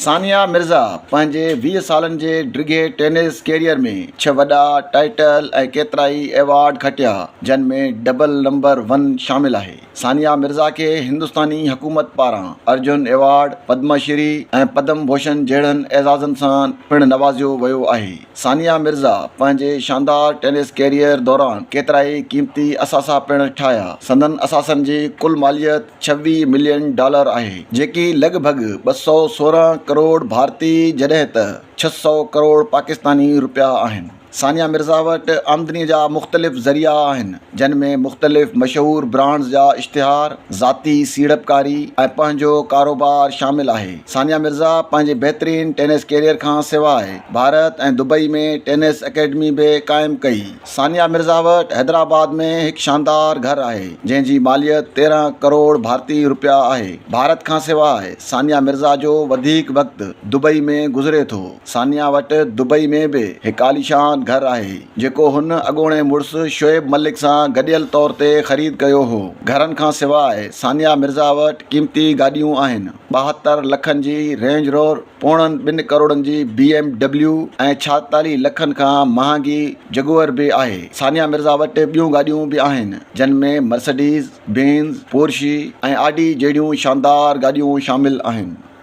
सानिया मिर्ज़ा पंहिंजे 20 सालनि जे डिघे टेनिस कैरियर में 6 वॾा टाइटल ऐं केतिराई एवॉर्ड खटिया, जिन में डबल नंबर 1 शामिल आहे। सानिया मिर्ज़ा खे हिंदुस्तानी हुकूमत पारां अर्जुन एवॉर्ड, पद्मश्री ऐं पद्म भूषण जहिड़नि एज़ाज़नि सां पिणु नवाज़ियो वियो आहे। सानिया मिर्ज़ा पंहिंजे शानदार टेनिस कैरियर दौरान केतिराई क़ीमती असासा पिणु ठाहिया। संदनि असासनि जी कुल मालियत $26 मिलियन आहे, जेकी लॻभॻि 216 करोड़ भारतीय जॾहिं त 600 करोड़ पाकिस्तानी रुपया आहिनि। सानिया मिर्ज़ा वटि आमदनी जा मुख़्तलिफ़ ज़रिया आहिनि, जिन में मुख़्तलिफ़ मशहूर ब्रांड्स जा इश्तिहार, ज़ाती सीड़पकारी ऐं पंहिंजो कारोबार शामिल आहे। सानिया मिर्ज़ा पंहिंजे बहितरीन टेनिस कैरियर खां सवाइ भारत ऐं दुबई में टेनिस अकेडमी बि क़ाइमु कई। सानिया मिर्ज़ा वटि हैदराबाद में हिकु शानदार घर आहे, जंहिंजी मालियत 13 करोड़ भारतीय रुपया आहे। भारत खां सवाइ सानिया मिर्ज़ा जो वधीक वक़्तु दुबई में गुज़रे थो। सानिया वटि दुबई में बि हिकु आलीशान घर आहे, जेको हुन अॻोणे मुड़ुसु शोएब मलिक सां गॾियल तौर ते ख़रीद कयो हो। घरनि खां सवाइ सानिया मिर्ज़ा वटि क़ीमती गाॾियूं आहिनि। 72 लखनि जी रेंज रोवर, 2.25 करोड़नि जी BMW ऐं 46 लखनि खां महांगी जगुअर बि आहे। सानिया मिर्ज़ा वटि ॿियूं गाॾियूं बि आहिनि, जिन में मर्सिडीज़ बेंज़, पोर्शे ऐं ऑडी जहिड़ियूं शानदार गाॾियूं शामिल आहिनि।